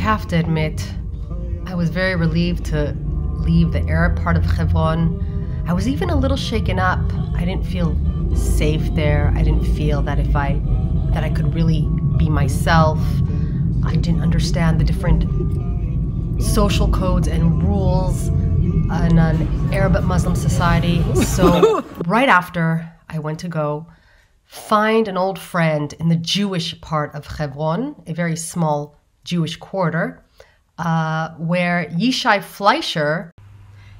have to admit, I was very relieved to leave the Arab part of Hebron. I was even a little shaken up. I didn't feel safe there. I didn't feel that I could really be myself. I didn't understand the different social codes and rules in an Arab Muslim society. So right after, I went to go find an old friend in the Jewish part of Hebron, a very small Jewish quarter, where Yishai Fleisher,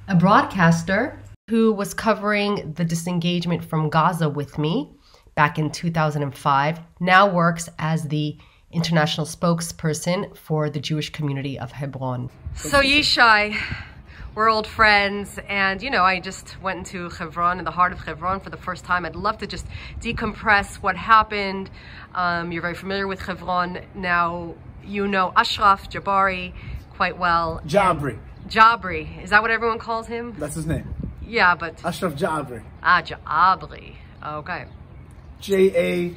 a broadcaster who was covering the disengagement from Gaza with me back in 2005, now works as the international spokesperson for the Jewish community of Hebron. So Yishai, we're old friends, and you know, I just went into Hebron, in the heart of Hebron, for the first time. I'd love to just decompress what happened. You're very familiar with Hebron now. You know Ashraf Jabari quite well. Jabri. Jabri. Is that what everyone calls him? That's his name. Yeah, but... Ashraf Jabri. Ah, Jabri. Okay. J-A''A.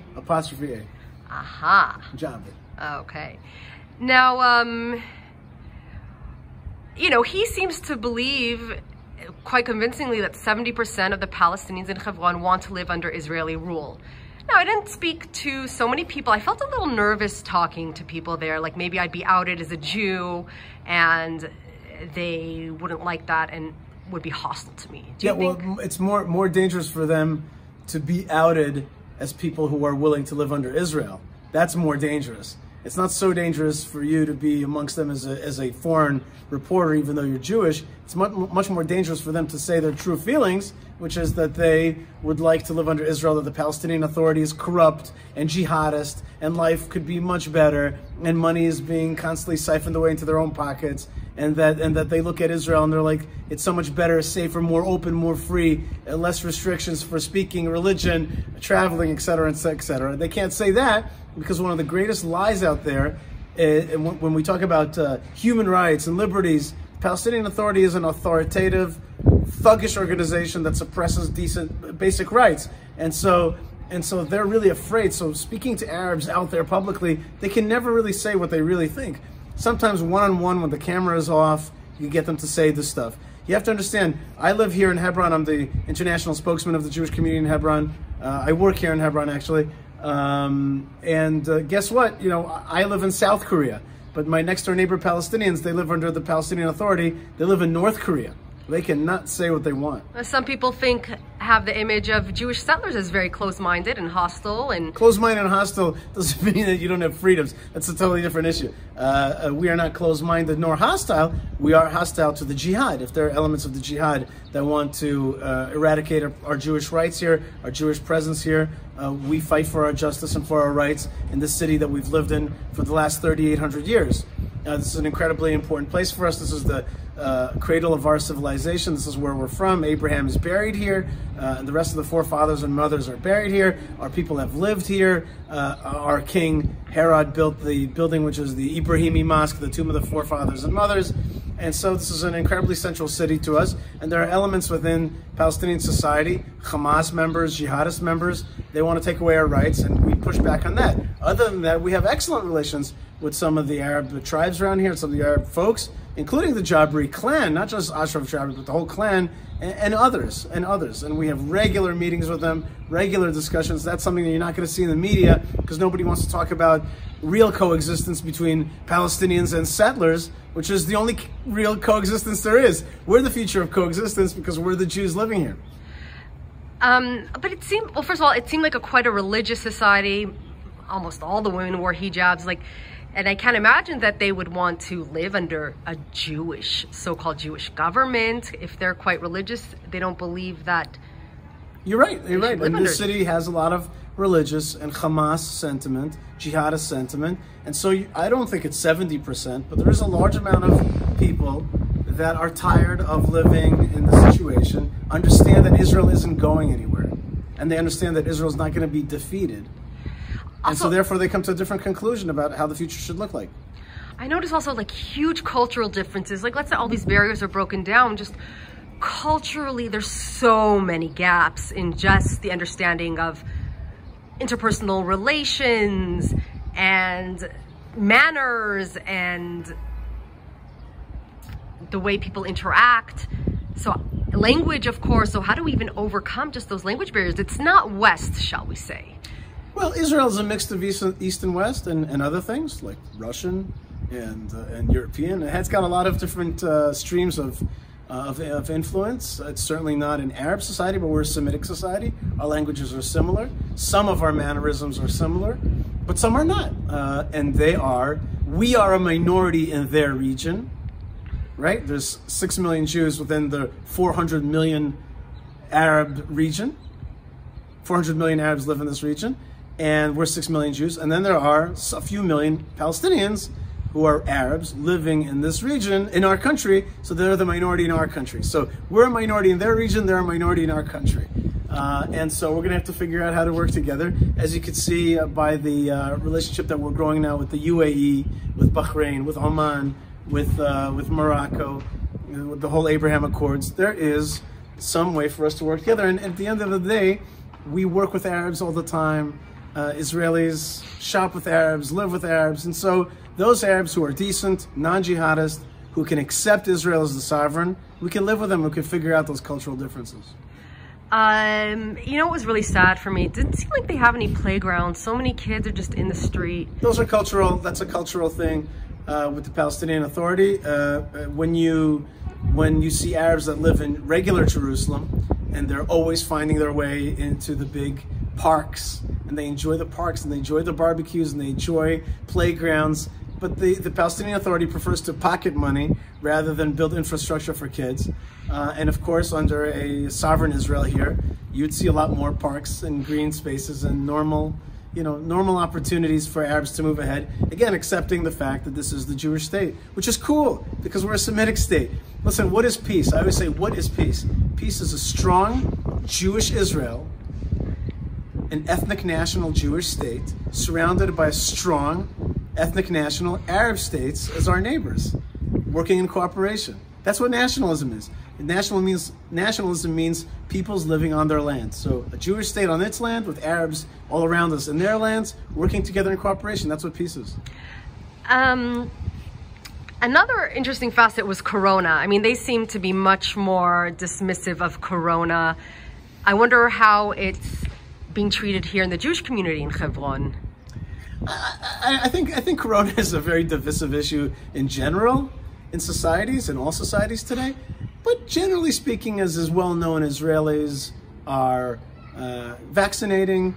Aha. Jabri. Okay. Now, you know, he seems to believe quite convincingly that 70% of the Palestinians in Hebron want to live under Israeli rule. Now, I didn't speak to so many people. I felt a little nervous talking to people there, like maybe I'd be outed as a Jew and they wouldn't like that and would be hostile to me. Do you think? Well, it's more dangerous for them to be outed as people who are willing to live under Israel. That's more dangerous. It's not so dangerous for you to be amongst them as a foreign reporter, even though you're Jewish. It's much more dangerous for them to say their true feelings, which is that they would like to live under Israel, that the Palestinian Authority is corrupt and jihadist, and life could be much better, and money is being constantly siphoned away into their own pockets, and that they look at Israel and they're like, it's so much better, safer, more open, more free, less restrictions for speaking, religion, traveling, etc., etc. They can't say that because one of the greatest lies out there, when we talk about human rights and liberties, the Palestinian Authority is an authoritative, thuggish organization that suppresses basic rights. And so they're really afraid. So speaking to Arabs out there publicly, they can never really say what they really think. Sometimes one-on-one, when the camera is off, you can get them to say this stuff. You have to understand, I live here in Hebron. I'm the international spokesman of the Jewish community in Hebron. I work here in Hebron, actually. Guess what? You know, I live in South Korea, but my next door neighbor Palestinians, they live under the Palestinian Authority. They live in North Korea. They cannot say what they want. Some people have the image of Jewish settlers as very close-minded and hostile. And close-minded and hostile doesn't mean that you don't have freedoms. That's a totally different issue. We are not close-minded nor hostile. We are hostile to the jihad. If there are elements of the jihad that want to eradicate our Jewish rights here, our Jewish presence here, we fight for our justice and for our rights in this city that we've lived in for the last 3,800 years. This is an incredibly important place for us. This is the cradle of our civilization. This is where we're from. Abraham is buried here, and the rest of the forefathers and mothers are buried here. Our people have lived here. Our king Herod built the building which is the Ibrahimi Mosque, the tomb of the forefathers and mothers. And so this is an incredibly central city to us. And there are elements within Palestinian society, Hamas members, jihadist members, they want to take away our rights, and we push back on that. Other than that, we have excellent relations with some of the Arab tribes around here, some of the Arab folks, including the Jabri clan, not just Ashraf Jabri, but the whole clan, and others. And we have regular meetings with them, regular discussions. That's something that you're not going to see in the media because nobody wants to talk about real coexistence between Palestinians and settlers, which is the only real coexistence there is. We're the future of coexistence because we're the Jews living here. But it seemed, well, first of all, it seemed like quite a religious society. Almost all the women wore hijabs, and I can't imagine that they would want to live under a Jewish, so-called Jewish government. If they're quite religious, they don't believe that. You're right. You're right. And this city has a lot of religious and Hamas sentiment, jihadist sentiment. And so I don't think it's 70%, but there is a large amount of people that are tired of living in the situation, understand that Israel isn't going anywhere, and they understand that Israel is not going to be defeated. And so therefore they come to a different conclusion about how the future should look like. I notice also huge cultural differences. Let's say all these barriers are broken down, just culturally there's so many gaps in just the understanding of interpersonal relations and manners and the way people interact. So language, of course. So how do we even overcome just those language barriers? It's not West, shall we say? Well, Israel is a mix of East and West and other things like Russian and European. It's got a lot of different streams of influence. It's certainly not an Arab society, but we're a Semitic society. Our languages are similar. Some of our mannerisms are similar, but some are not. And we are a minority in their region, right? There's 6 million Jews within the 400 million Arab region. 400 million Arabs live in this region, and we're 6 million Jews. And then there are a few million Palestinians who are Arabs living in this region, in our country, so they're the minority in our country. So we're a minority in their region, they're a minority in our country. And so we're gonna have to figure out how to work together. As you can see by the relationship that we're growing now with the UAE, with Bahrain, with Oman, with Morocco, with the whole Abraham Accords, there is some way for us to work together. And at the end of the day, we work with Arabs all the time. Israelis shop with Arabs, live with Arabs. And so those Arabs who are decent, non-jihadist, who can accept Israel as the sovereign, we can live with them, we can figure out those cultural differences. You know what was really sad for me? It didn't seem like they have any playgrounds. So many kids are just in the street. Those are cultural, that's a cultural thing with the Palestinian Authority. When you see Arabs that live in regular Jerusalem, and they're always finding their way into the big parks, and they enjoy the parks, and they enjoy the barbecues, and they enjoy playgrounds. But the Palestinian Authority prefers to pocket money rather than build infrastructure for kids. And of course, under a sovereign Israel here, you'd see a lot more parks and green spaces and normal opportunities for Arabs to move ahead. Again, accepting the fact that this is the Jewish state, which is cool because we're a Semitic state. Listen, what is peace? I always say, what is peace? Peace is a strong Jewish Israel, an ethnic national Jewish state surrounded by strong ethnic national Arab states as our neighbors, working in cooperation. That's what nationalism is. Nationalism means peoples living on their land. So a Jewish state on its land with Arabs all around us in their lands, working together in cooperation. That's what peace is. Another interesting facet was Corona. I mean, they seem to be much more dismissive of Corona. I wonder how it's being treated here in the Jewish community in Hebron. I think Corona is a very divisive issue in general in societies, in all societies today. But generally speaking, as is well known, Israelis are vaccinating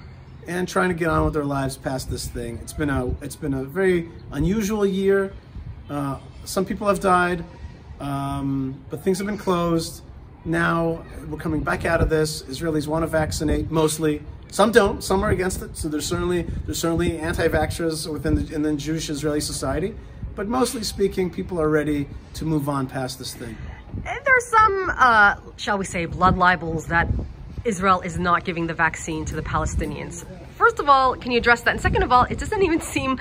and trying to get on with their lives past this thing. It's been a very unusual year. Some people have died, but things have been closed. Now we're coming back out of this. Israelis want to vaccinate mostly. Some don't. Some are against it. So there's certainly anti-vaxxers in the Jewish Israeli society. But mostly speaking, people are ready to move on past this thing. There's some, shall we say, blood libels that Israel is not giving the vaccine to the Palestinians. First of all, can you address that? And second of all, it doesn't even seem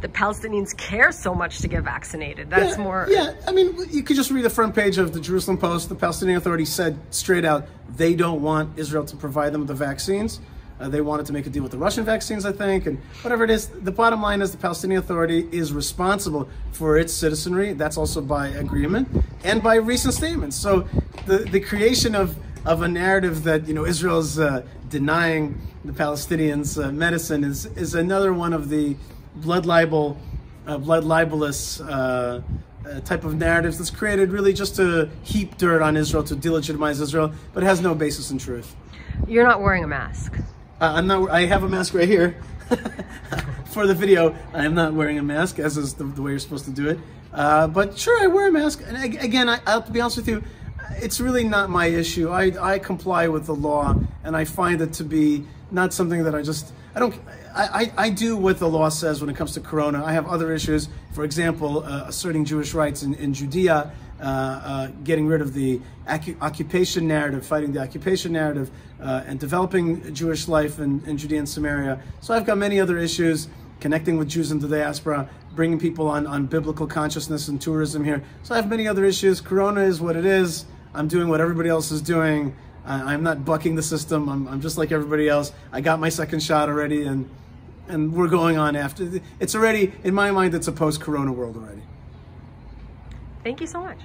the Palestinians care so much to get vaccinated. That's more... Yeah, I mean, you could just read the front page of the Jerusalem Post. The Palestinian Authority said straight out they don't want Israel to provide them with the vaccines. They wanted to make a deal with the Russian vaccines, I think, and whatever it is. The bottom line is the Palestinian Authority is responsible for its citizenry. That's also by agreement and by recent statements. So the creation of a narrative that Israel's denying the Palestinians medicine is another one of the blood libelous type of narratives that's created really just to heap dirt on Israel, to delegitimize Israel, but it has no basis in truth. You're not wearing a mask. I'm not. I have a mask right here. For the video, I am not wearing a mask, as is the way you're supposed to do it. But sure, I wear a mask. And again, I'll be honest with you, it's really not my issue. I comply with the law, and I find it to be not something that I do what the law says when it comes to Corona. I have other issues. For example, asserting Jewish rights in Judea, getting rid of the occupation narrative, fighting the occupation narrative, and developing Jewish life in Judea and Samaria. So I've got many other issues, connecting with Jews in the diaspora, bringing people on biblical consciousness and tourism here. So I have many other issues. Corona is what it is. I'm doing what everybody else is doing. I'm not bucking the system. I'm just like everybody else. I got my second shot already, and and we're going on after. It's already, in my mind, it's a post-corona world already. Thank you so much.